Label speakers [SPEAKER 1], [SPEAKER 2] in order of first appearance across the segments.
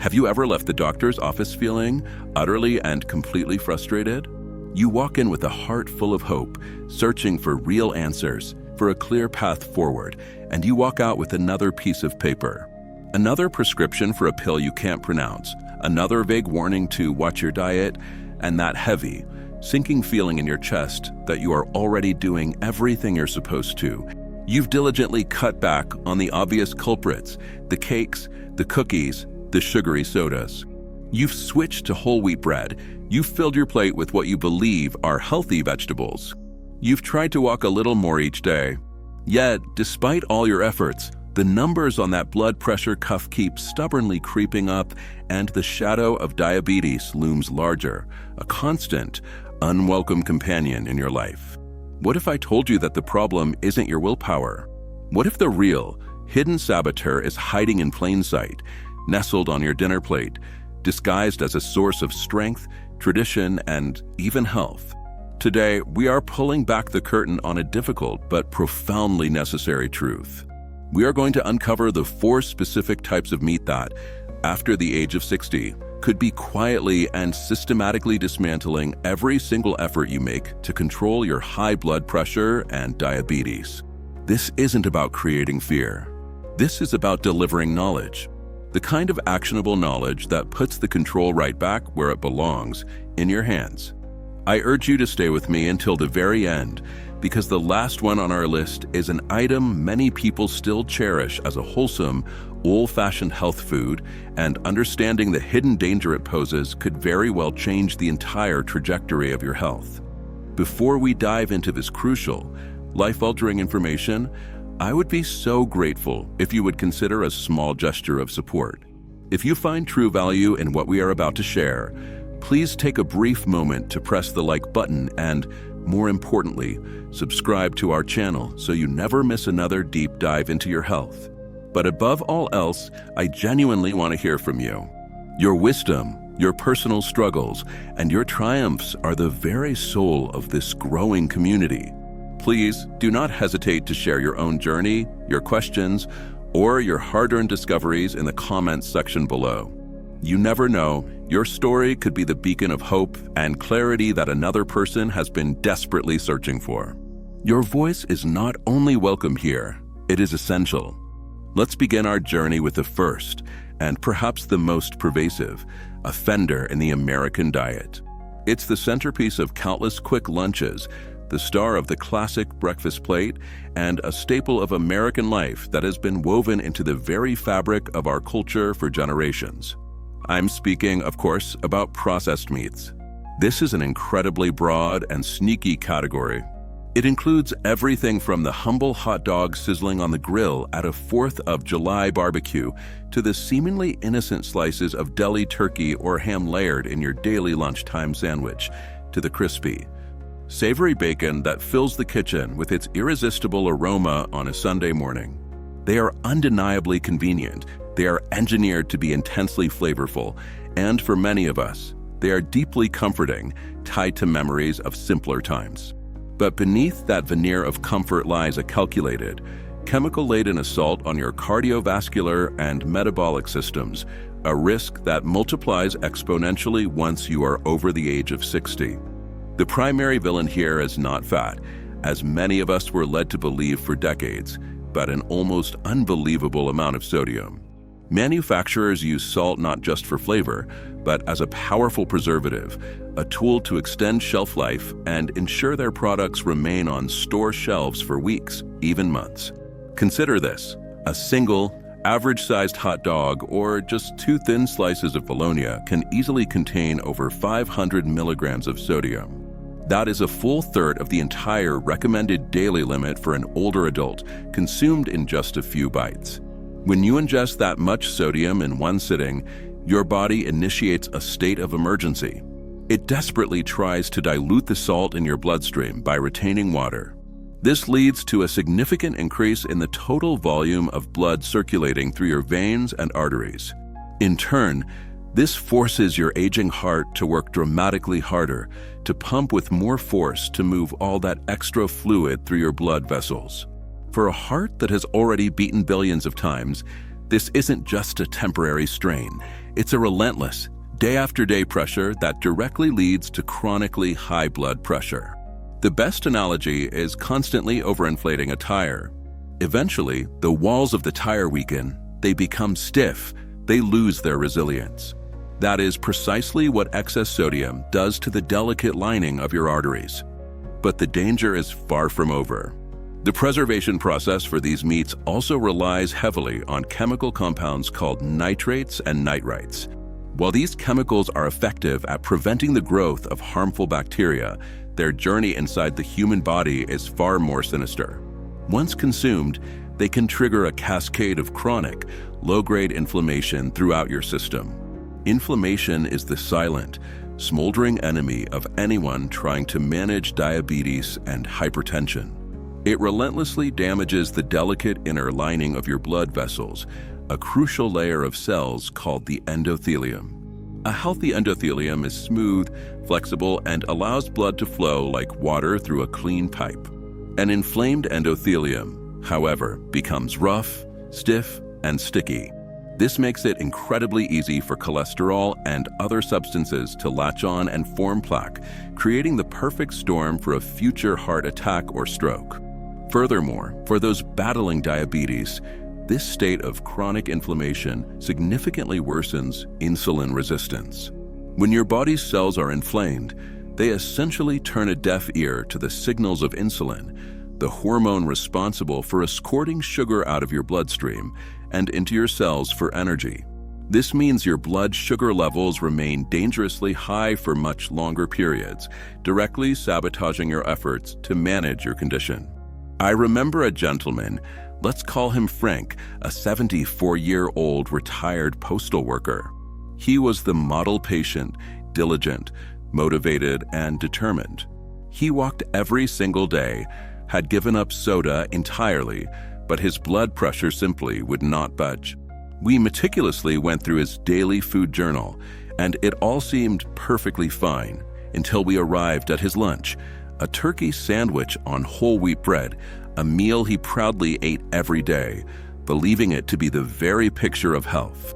[SPEAKER 1] Have you ever left the doctor's office feeling utterly and completely frustrated? You walk in with a heart full of hope, searching for real answers, for a clear path forward, and you walk out with another piece of paper. Another prescription for a pill you can't pronounce, another vague warning to watch your diet, and that heavy, sinking feeling in your chest that you are already doing everything you're supposed to. You've diligently cut back on the obvious culprits, the cakes, the cookies, the sugary sodas. You've switched to whole wheat bread. You've filled your plate with what you believe are healthy vegetables. You've tried to walk a little more each day. Yet, despite all your efforts, the numbers on that blood pressure cuff keep stubbornly creeping up, and the shadow of diabetes looms larger, a constant, unwelcome companion in your life. What if I told you that the problem isn't your willpower? What if the real, hidden saboteur is hiding in plain sight, nestled on your dinner plate, disguised as a source of strength, tradition, and even health? Today, we are pulling back the curtain on a difficult but profoundly necessary truth. We are going to uncover the 4 specific types of meat that, after the age of 60, could be quietly and systematically dismantling every single effort you make to control your high blood pressure and diabetes. This isn't about creating fear. This is about delivering knowledge. The kind of actionable knowledge that puts the control right back where it belongs, in your hands. I urge you to stay with me until the very end, because the last one on our list is an item many people still cherish as a wholesome, old-fashioned health food, and understanding the hidden danger it poses could very well change the entire trajectory of your health. Before we dive into this crucial, life-altering information, I would be so grateful if you would consider a small gesture of support. If you find true value in what we are about to share, please take a brief moment to press the like button and, more importantly, subscribe to our channel so you never miss another deep dive into your health. But above all else, I genuinely want to hear from you. Your wisdom, your personal struggles, and your triumphs are the very soul of this growing community. Please do not hesitate to share your own journey, your questions, or your hard-earned discoveries in the comments section below. You never know, your story could be the beacon of hope and clarity that another person has been desperately searching for. Your voice is not only welcome here, it is essential. Let's begin our journey with the first, and perhaps the most pervasive, offender in the American diet. It's the centerpiece of countless quick lunches, the star of the classic breakfast plate, and a staple of American life that has been woven into the very fabric of our culture for generations. I'm speaking, of course, about processed meats. This is an incredibly broad and sneaky category. It includes everything from the humble hot dog sizzling on the grill at a 4th of July barbecue to the seemingly innocent slices of deli turkey or ham layered in your daily lunchtime sandwich, to the crispy, savory bacon that fills the kitchen with its irresistible aroma on a Sunday morning. They are undeniably convenient. They are engineered to be intensely flavorful, and for many of us, they are deeply comforting, tied to memories of simpler times. But beneath that veneer of comfort lies a calculated, chemical-laden assault on your cardiovascular and metabolic systems, a risk that multiplies exponentially once you are over the age of 60. The primary villain here is not fat, as many of us were led to believe for decades, but an almost unbelievable amount of sodium. Manufacturers use salt not just for flavor, but as a powerful preservative, a tool to extend shelf life and ensure their products remain on store shelves for weeks, even months. Consider this: a single, average-sized hot dog or just 2 thin slices of bologna can easily contain over 500 milligrams of sodium. That is a full third of the entire recommended daily limit for an older adult, consumed in just a few bites. When you ingest that much sodium in one sitting, your body initiates a state of emergency. It desperately tries to dilute the salt in your bloodstream by retaining water. This leads to a significant increase in the total volume of blood circulating through your veins and arteries. In turn, this forces your aging heart to work dramatically harder, to pump with more force to move all that extra fluid through your blood vessels. For a heart that has already beaten billions of times, This isn't just a temporary strain. It's a relentless, day-after-day pressure that directly leads to chronically high blood pressure. The best analogy is constantly overinflating a tire. Eventually, the walls of the tire weaken, they become stiff, they lose their resilience. That is precisely what excess sodium does to the delicate lining of your arteries. But the danger is far from over. The preservation process for these meats also relies heavily on chemical compounds called nitrates and nitrites. While these chemicals are effective at preventing the growth of harmful bacteria, their journey inside the human body is far more sinister. Once consumed, they can trigger a cascade of chronic, low-grade inflammation throughout your system. Inflammation is the silent, smoldering enemy of anyone trying to manage diabetes and hypertension. It relentlessly damages the delicate inner lining of your blood vessels, a crucial layer of cells called the endothelium. A healthy endothelium is smooth, flexible, and allows blood to flow like water through a clean pipe. An inflamed endothelium, however, becomes rough, stiff, and sticky. This makes it incredibly easy for cholesterol and other substances to latch on and form plaque, creating the perfect storm for a future heart attack or stroke. Furthermore, for those battling diabetes, this state of chronic inflammation significantly worsens insulin resistance. When your body's cells are inflamed, they essentially turn a deaf ear to the signals of insulin, the hormone responsible for escorting sugar out of your bloodstream and into your cells for energy. This means your blood sugar levels remain dangerously high for much longer periods, directly sabotaging your efforts to manage your condition. I remember a gentleman, let's call him Frank, a 74-year-old retired postal worker. He was the model patient, diligent, motivated, and determined. He walked every single day, had given up soda entirely, but his blood pressure simply would not budge. We meticulously went through his daily food journal, and it all seemed perfectly fine until we arrived at his lunch, a turkey sandwich on whole wheat bread, a meal he proudly ate every day, believing it to be the very picture of health.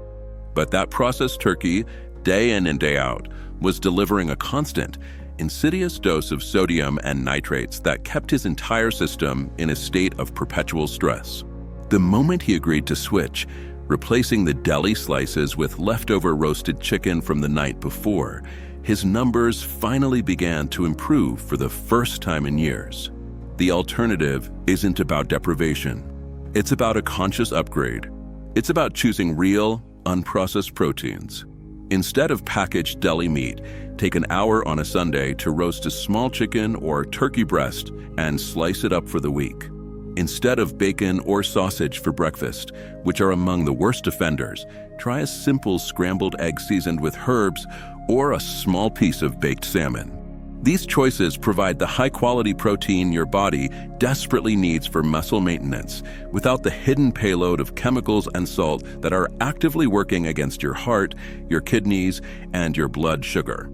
[SPEAKER 1] But that processed turkey, day in and day out, was delivering a constant, insidious dose of sodium and nitrates that kept his entire system in a state of perpetual stress. The moment he agreed to switch, replacing the deli slices with leftover roasted chicken from the night before, his numbers finally began to improve for the first time in years. The alternative isn't about deprivation. It's about a conscious upgrade. It's about choosing real, unprocessed proteins. Instead of packaged deli meat, take an hour on a Sunday to roast a small chicken or turkey breast and slice it up for the week. Instead of bacon or sausage for breakfast, which are among the worst offenders, try a simple scrambled egg seasoned with herbs or a small piece of baked salmon. These choices provide the high-quality protein your body desperately needs for muscle maintenance, without the hidden payload of chemicals and salt that are actively working against your heart, your kidneys, and your blood sugar.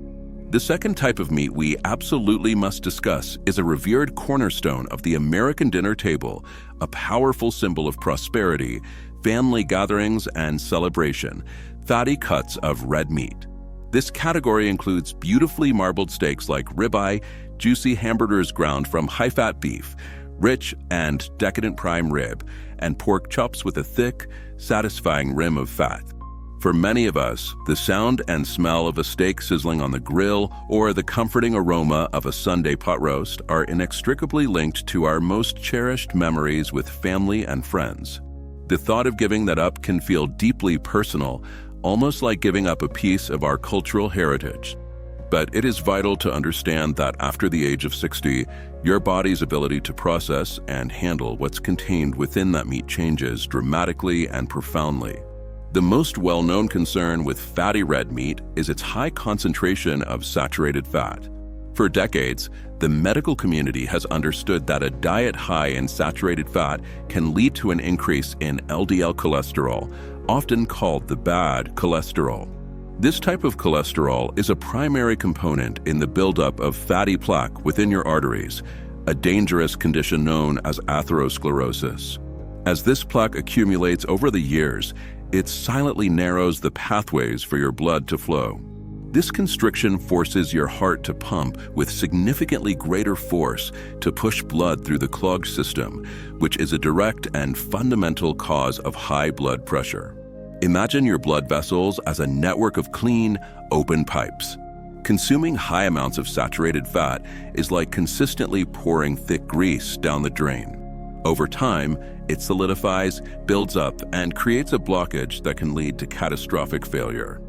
[SPEAKER 1] The second type of meat we absolutely must discuss is a revered cornerstone of the American dinner table, a powerful symbol of prosperity, family gatherings, and celebration: fatty cuts of red meat. This category includes beautifully marbled steaks like ribeye, juicy hamburgers ground from high-fat beef, rich and decadent prime rib, and pork chops with a thick, satisfying rim of fat. For many of us, the sound and smell of a steak sizzling on the grill or the comforting aroma of a Sunday pot roast are inextricably linked to our most cherished memories with family and friends. The thought of giving that up can feel deeply personal, almost like giving up a piece of our cultural heritage. But it is vital to understand that after the age of 60, your body's ability to process and handle what's contained within that meat changes dramatically and profoundly. The most well-known concern with fatty red meat is its high concentration of saturated fat. For decades, the medical community has understood that a diet high in saturated fat can lead to an increase in LDL cholesterol, often called the bad cholesterol. This type of cholesterol is a primary component in the buildup of fatty plaque within your arteries, a dangerous condition known as atherosclerosis. As this plaque accumulates over the years, it silently narrows the pathways for your blood to flow. This constriction forces your heart to pump with significantly greater force to push blood through the clogged system, which is a direct and fundamental cause of high blood pressure. Imagine your blood vessels as a network of clean, open pipes. Consuming high amounts of saturated fat is like consistently pouring thick grease down the drain. Over time, it solidifies, builds up, and creates a blockage that can lead to catastrophic failure.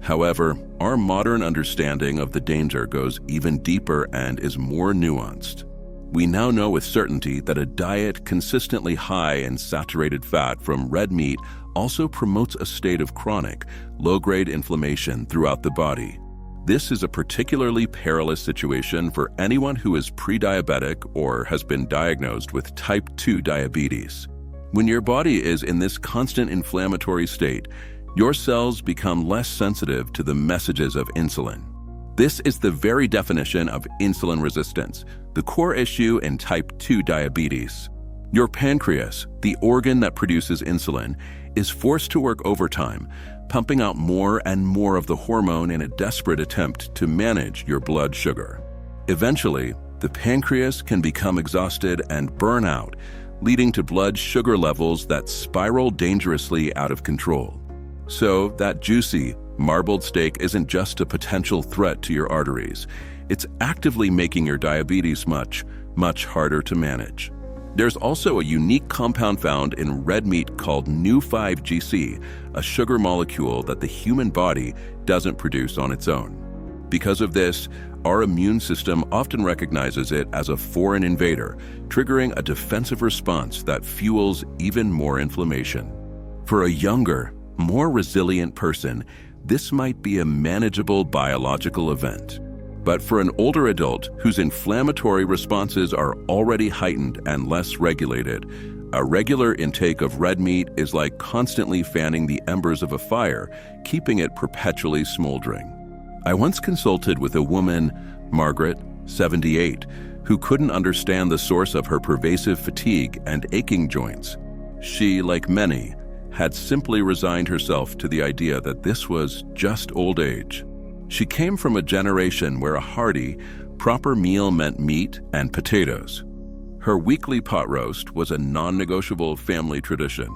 [SPEAKER 1] However, our modern understanding of the danger goes even deeper and is more nuanced. We now know with certainty that a diet consistently high in saturated fat from red meat also promotes a state of chronic, low-grade inflammation throughout the body. This is a particularly perilous situation for anyone who is pre-diabetic or has been diagnosed with type 2 diabetes. When your body is in this constant inflammatory state, your cells become less sensitive to the messages of insulin. This is the very definition of insulin resistance, the core issue in type 2 diabetes. Your pancreas, the organ that produces insulin, is forced to work overtime, pumping out more and more of the hormone in a desperate attempt to manage your blood sugar. Eventually, the pancreas can become exhausted and burn out, leading to blood sugar levels that spiral dangerously out of control. So that juicy, marbled steak isn't just a potential threat to your arteries. It's actively making your diabetes much, much harder to manage. There's also a unique compound found in red meat called nu-5-GC, a sugar molecule that the human body doesn't produce on its own. Because of this, our immune system often recognizes it as a foreign invader, triggering a defensive response that fuels even more inflammation. For a younger, more resilient person, this might be a manageable biological event. But for an older adult whose inflammatory responses are already heightened and less regulated, a regular intake of red meat is like constantly fanning the embers of a fire, keeping it perpetually smoldering. I once consulted with a woman, Margaret, 78, who couldn't understand the source of her pervasive fatigue and aching joints. She, like many, had simply resigned herself to the idea that this was just old age. She came from a generation where a hearty, proper meal meant meat and potatoes. Her weekly pot roast was a non-negotiable family tradition.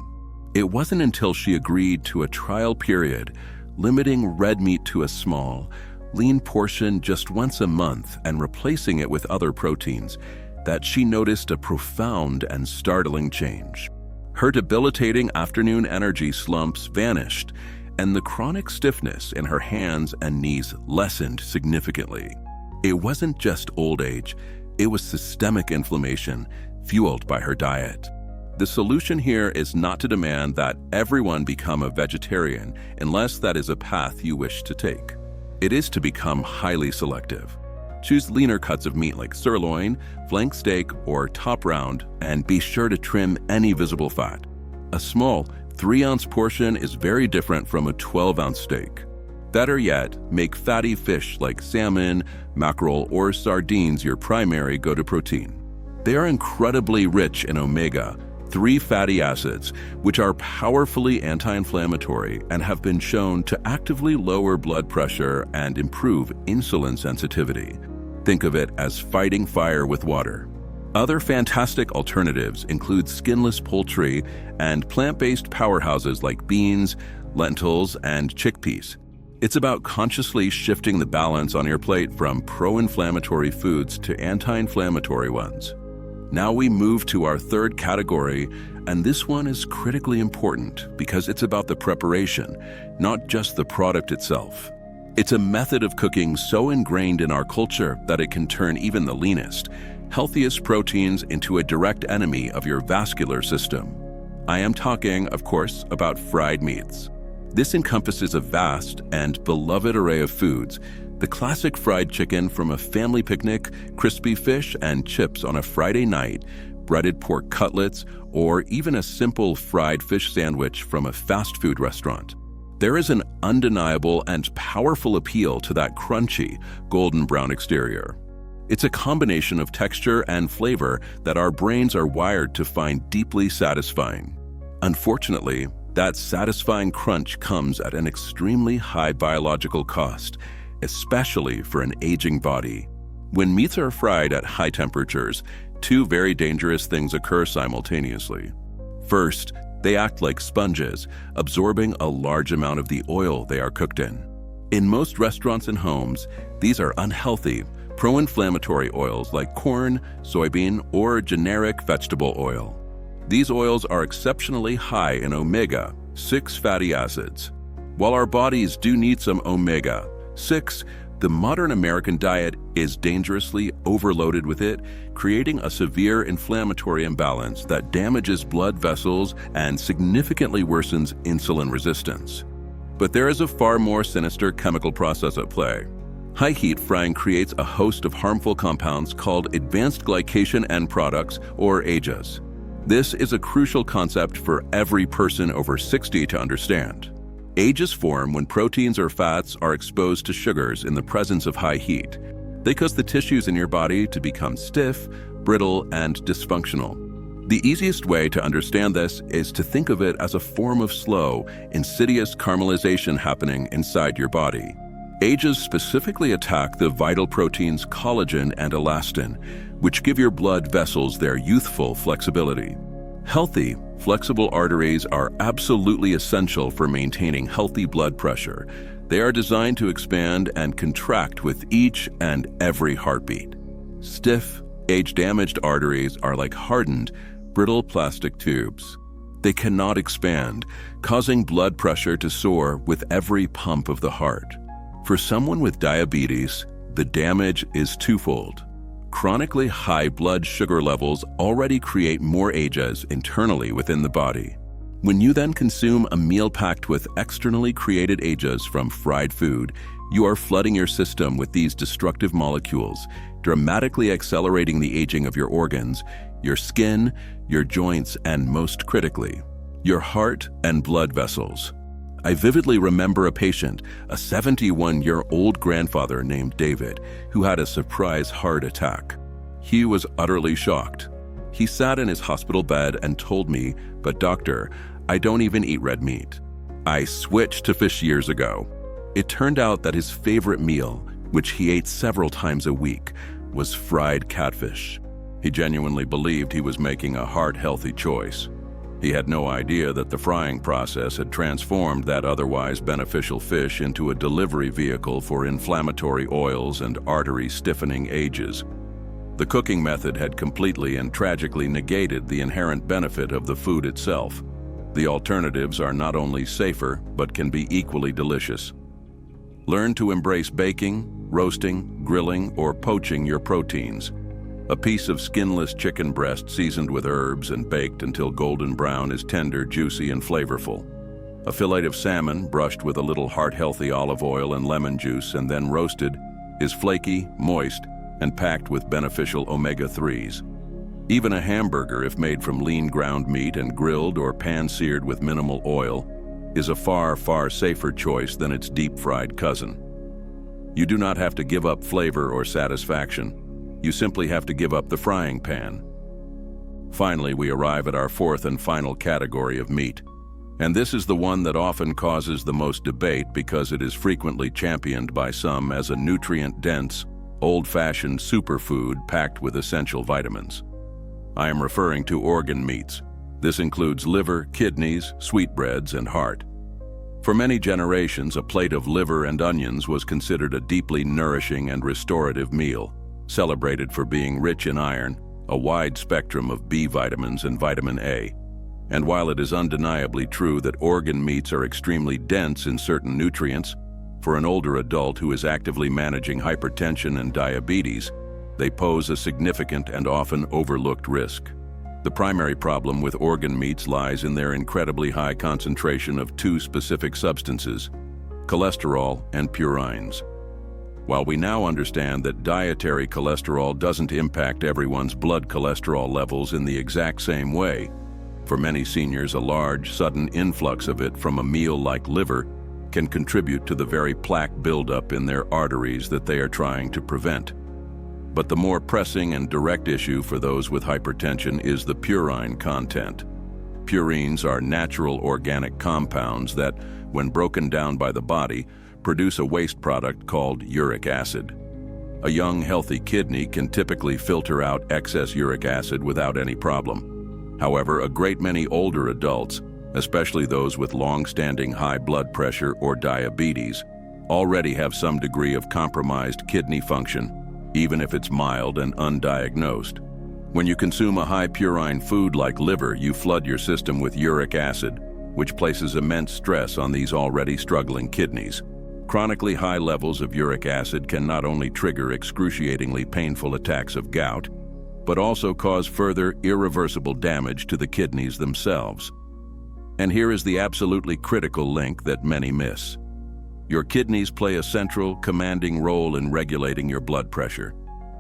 [SPEAKER 1] It wasn't until she agreed to a trial period, limiting red meat to a small, lean portion just once a month and replacing it with other proteins, that she noticed a profound and startling change. Her debilitating afternoon energy slumps vanished, and the chronic stiffness in her hands and knees lessened significantly. It wasn't just old age, it was systemic inflammation fueled by her diet. The solution here is not to demand that everyone become a vegetarian unless that is a path you wish to take. It is to become highly selective. Choose leaner cuts of meat like sirloin, flank steak, or top round, and be sure to trim any visible fat. A small 3-ounce portion is very different from a 12-ounce steak. Better yet, make fatty fish like salmon, mackerel, or sardines your primary go-to protein. They are incredibly rich in omega-3 fatty acids, which are powerfully anti-inflammatory and have been shown to actively lower blood pressure and improve insulin sensitivity. Think of it as fighting fire with water. Other fantastic alternatives include skinless poultry and plant-based powerhouses like beans, lentils, and chickpeas. It's about consciously shifting the balance on your plate from pro-inflammatory foods to anti-inflammatory ones. Now we move to our third category, and this one is critically important because it's about the preparation, not just the product itself. It's a method of cooking so ingrained in our culture that it can turn even the leanest, healthiest proteins into a direct enemy of your vascular system. I am talking, of course, about fried meats. This encompasses a vast and beloved array of foods: the classic fried chicken from a family picnic, crispy fish and chips on a Friday night, breaded pork cutlets, or even a simple fried fish sandwich from a fast food restaurant. There is an undeniable and powerful appeal to that crunchy, golden brown exterior. It's a combination of texture and flavor that our brains are wired to find deeply satisfying. Unfortunately, that satisfying crunch comes at an extremely high biological cost, especially for an aging body. When meats are fried at high temperatures, two very dangerous things occur simultaneously. First, they act like sponges, absorbing a large amount of the oil they are cooked in. In most restaurants and homes, these are unhealthy, pro-inflammatory oils like corn, soybean, or generic vegetable oil. These oils are exceptionally high in omega-6 fatty acids. While our bodies do need some omega-6, the modern American diet is dangerously overloaded with it, creating a severe inflammatory imbalance that damages blood vessels and significantly worsens insulin resistance. But there is a far more sinister chemical process at play. High heat frying creates a host of harmful compounds called advanced glycation end products, or AGEs. This is a crucial concept for every person over 60 to understand. AGEs form when proteins or fats are exposed to sugars in the presence of high heat. They cause the tissues in your body to become stiff, brittle, and dysfunctional. The easiest way to understand this is to think of it as a form of slow, insidious caramelization happening inside your body. AGEs specifically attack the vital proteins collagen and elastin, which give your blood vessels their youthful flexibility. Healthy, flexible arteries are absolutely essential for maintaining healthy blood pressure. They are designed to expand and contract with each and every heartbeat. Stiff, age-damaged arteries are like hardened, brittle plastic tubes. They cannot expand, causing blood pressure to soar with every pump of the heart. For someone with diabetes, the damage is twofold. Chronically high blood sugar levels already create more AGEs internally within the body. When you then consume a meal packed with externally created AGEs from fried food, you are flooding your system with these destructive molecules, dramatically accelerating the aging of your organs, your skin, your joints, and most critically, your heart and blood vessels. I vividly remember a patient, a 71-year-old grandfather named David, who had a surprise heart attack. He was utterly shocked. He sat in his hospital bed and told me, "But doctor, I don't even eat red meat. I switched to fish years ago." It turned out that his favorite meal, which he ate several times a week, was fried catfish. He genuinely believed he was making a heart-healthy choice. He had no idea that the frying process had transformed that otherwise beneficial fish into a delivery vehicle for inflammatory oils and artery-stiffening AGEs. The cooking method had completely and tragically negated the inherent benefit of the food itself. The alternatives are not only safer, but can be equally delicious. Learn to embrace baking, roasting, grilling, or poaching your proteins. A piece of skinless chicken breast seasoned with herbs and baked until golden brown is tender, juicy, and flavorful. A fillet of salmon brushed with a little heart-healthy olive oil and lemon juice and then roasted is flaky, moist, and packed with beneficial omega-3s. Even a hamburger, if made from lean ground meat and grilled or pan-seared with minimal oil, is a far, far safer choice than its deep-fried cousin. You do not have to give up flavor or satisfaction. You simply have to give up the frying pan. Finally, we arrive at our fourth and final category of meat. And this is the one that often causes the most debate because it is frequently championed by some as a nutrient-dense, old-fashioned superfood packed with essential vitamins. I am referring to organ meats. This includes liver, kidneys, sweetbreads, and heart. For many generations, a plate of liver and onions was considered a deeply nourishing and restorative meal, celebrated for being rich in iron, a wide spectrum of B vitamins and vitamin A. And while it is undeniably true that organ meats are extremely dense in certain nutrients, for an older adult who is actively managing hypertension and diabetes, they pose a significant and often overlooked risk. The primary problem with organ meats lies in their incredibly high concentration of two specific substances, cholesterol and purines. While we now understand that dietary cholesterol doesn't impact everyone's blood cholesterol levels in the exact same way, for many seniors a large, sudden influx of it from a meal like liver can contribute to the very plaque buildup in their arteries that they are trying to prevent. But the more pressing and direct issue for those with hypertension is the purine content. Purines are natural organic compounds that, when broken down by the body, produce a waste product called uric acid. A young, healthy kidney can typically filter out excess uric acid without any problem. However, a great many older adults, especially those with long-standing high blood pressure or diabetes, already have some degree of compromised kidney function, even if it's mild and undiagnosed. When you consume a high purine food like liver, you flood your system with uric acid, which places immense stress on these already struggling kidneys. Chronically high levels of uric acid can not only trigger excruciatingly painful attacks of gout, but also cause further irreversible damage to the kidneys themselves. And here is the absolutely critical link that many miss. Your kidneys play a central, commanding role in regulating your blood pressure.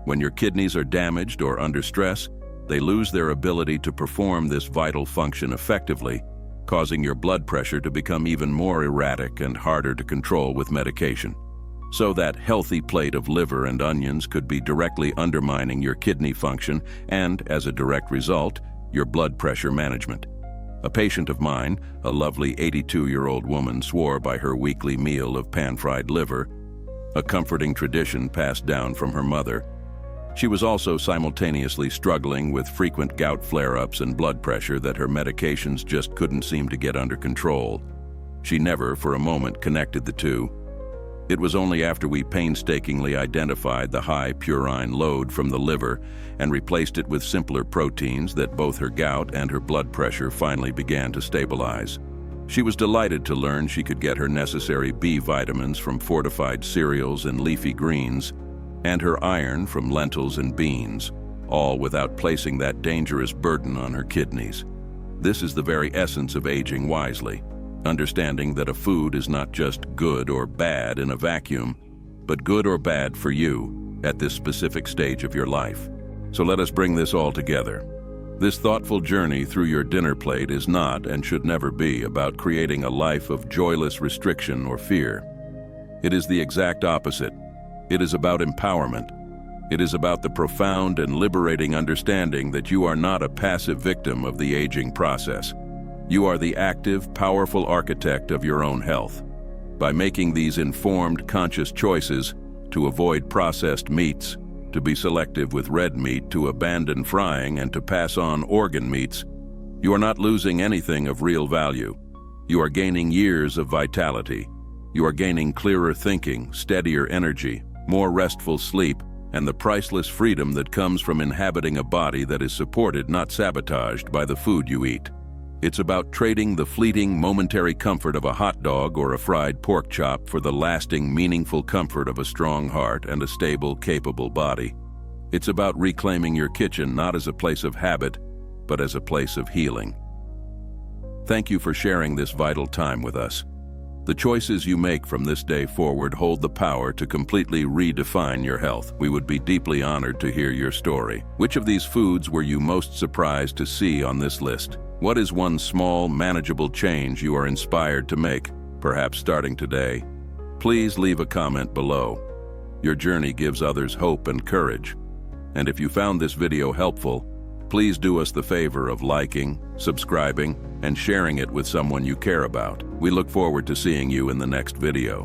[SPEAKER 1] When your kidneys are damaged or under stress, they lose their ability to perform this vital function effectively, causing your blood pressure to become even more erratic and harder to control with medication. So that healthy plate of liver and onions could be directly undermining your kidney function and, as a direct result, your blood pressure management. A patient of mine, a lovely 82-year-old woman, swore by her weekly meal of pan-fried liver, a comforting tradition passed down from her mother. She was also simultaneously struggling with frequent gout flare-ups and blood pressure that her medications just couldn't seem to get under control. She never, for a moment, connected the two. It was only after we painstakingly identified the high purine load from the liver and replaced it with simpler proteins that both her gout and her blood pressure finally began to stabilize. She was delighted to learn she could get her necessary B vitamins from fortified cereals and leafy greens, and her iron from lentils and beans, all without placing that dangerous burden on her kidneys. This is the very essence of aging wisely, understanding that a food is not just good or bad in a vacuum, but good or bad for you at this specific stage of your life. So let us bring this all together. This thoughtful journey through your dinner plate is not and should never be about creating a life of joyless restriction or fear. It is the exact opposite. It is about empowerment. It is about the profound and liberating understanding that you are not a passive victim of the aging process. You are the active, powerful architect of your own health. By making these informed, conscious choices to avoid processed meats, to be selective with red meat, to abandon frying, and to pass on organ meats, you are not losing anything of real value. You are gaining years of vitality. You are gaining clearer thinking, steadier energy, more restful sleep, and the priceless freedom that comes from inhabiting a body that is supported, not sabotaged, by the food you eat. It's about trading the fleeting, momentary comfort of a hot dog or a fried pork chop for the lasting, meaningful comfort of a strong heart and a stable, capable body. It's about reclaiming your kitchen not as a place of habit, but as a place of healing. Thank you for sharing this vital time with us. The choices you make from this day forward hold the power to completely redefine your health. We would be deeply honored to hear your story. Which of these foods were you most surprised to see on this list? What is one small, manageable change you are inspired to make, perhaps starting today? Please leave a comment below. Your journey gives others hope and courage. And if you found this video helpful, please do us the favor of liking, subscribing, and sharing it with someone you care about. We look forward to seeing you in the next video.